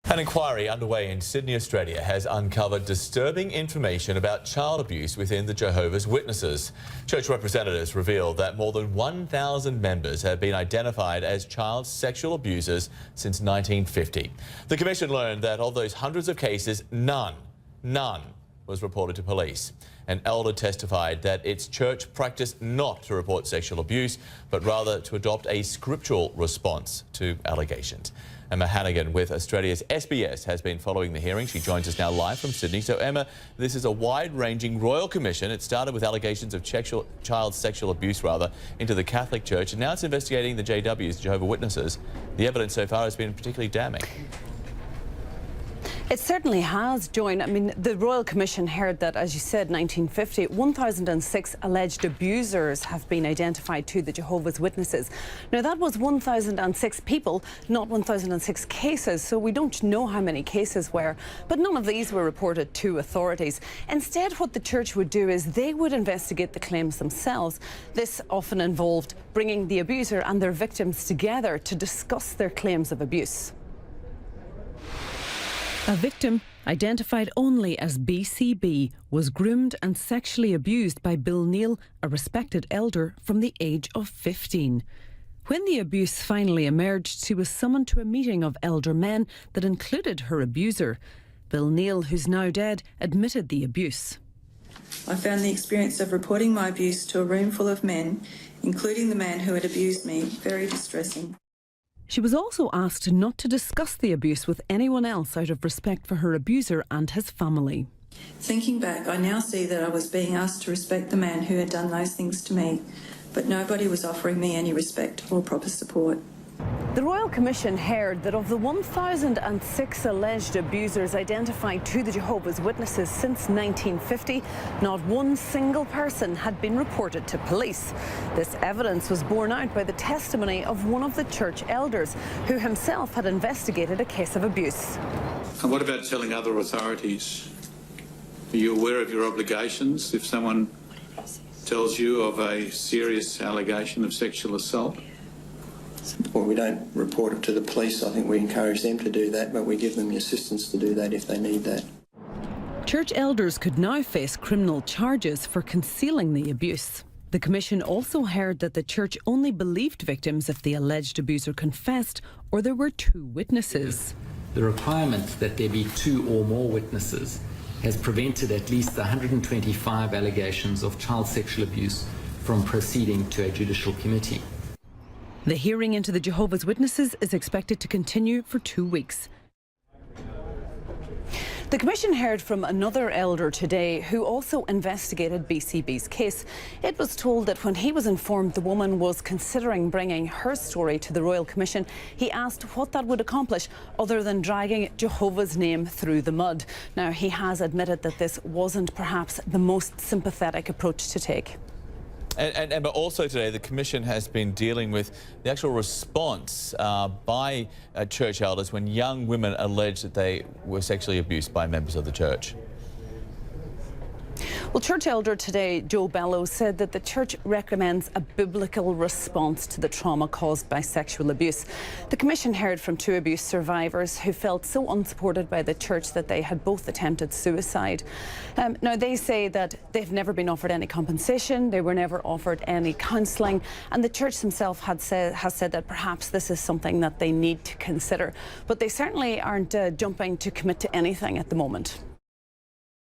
An inquiry underway in Sydney, Australia has uncovered disturbing information about child abuse within the Jehovah's Witnesses. Church representatives revealed that more than 1,000 members have been identified as child sexual abusers since 1950. The Commission learned that of those hundreds of cases, none was reported to police. An elder testified that its church practiced not to report sexual abuse, but rather to adopt a scriptural response to allegations. Emma Hannigan with Australia's SBS has been following the hearing. She joins us now live from Sydney. So Emma, this is a wide-ranging royal commission. It started with allegations of child sexual abuse into the Catholic Church, and now it's investigating the JWs, Jehovah's Witnesses. The evidence so far has been particularly damning. It certainly has, Joan. I mean, the Royal Commission heard that, as you said, 1950, 1,006 alleged abusers have been identified to the Jehovah's Witnesses. Now, that was 1,006 people, not 1,006 cases, so we don't know how many cases were, but none of these were reported to authorities. Instead, what the church would do is they would investigate the claims themselves. This often involved bringing the abuser and their victims together to discuss their claims of abuse. A victim, identified only as BCB, was groomed and sexually abused by Bill Neal, a respected elder, from the age of 15. When the abuse finally emerged, she was summoned to a meeting of elder men that included her abuser. Bill Neal, who's now dead, admitted the abuse. I found the experience of reporting my abuse to a room full of men, including the man who had abused me, very distressing. She was also asked not to discuss the abuse with anyone else out of respect for her abuser and his family. Thinking back, I now see that I was being asked to respect the man who had done those things to me, but nobody was offering me any respect or proper support. The Royal Commission heard that of the 1,006 alleged abusers identified to the Jehovah's Witnesses since 1950, not one single person had been reported to police. This evidence was borne out by the testimony of one of the church elders, who himself had investigated a case of abuse. And what about telling other authorities? Are you aware of your obligations if someone tells you of a serious allegation of sexual assault? Well, we don't report it to the police. I think we encourage them to do that, but we give them the assistance to do that if they need that. Church elders could now face criminal charges for concealing the abuse. The Commission also heard that the church only believed victims if the alleged abuser confessed or there were two witnesses. The requirement that there be two or more witnesses has prevented at least 125 allegations of child sexual abuse from proceeding to a judicial committee. The hearing into the Jehovah's Witnesses is expected to continue for 2 weeks. The Commission heard from another elder today who also investigated BCB's case. It was told that when he was informed the woman was considering bringing her story to the Royal Commission, he asked what that would accomplish other than dragging Jehovah's name through the mud. Now, he has admitted that this wasn't perhaps the most sympathetic approach to take. But also today, the Commission has been dealing with the actual response by church elders when young women allege that they were sexually abused by members of the church. Well, church elder today, Joe Bellows, said that the church recommends a biblical response to the trauma caused by sexual abuse. The Commission heard from two abuse survivors who felt so unsupported by the church that they had both attempted suicide. Now, they say that they've never been offered any compensation, they were never offered any counselling, and the church themselves has said that perhaps this is something that they need to consider. But they certainly aren't jumping to commit to anything at the moment.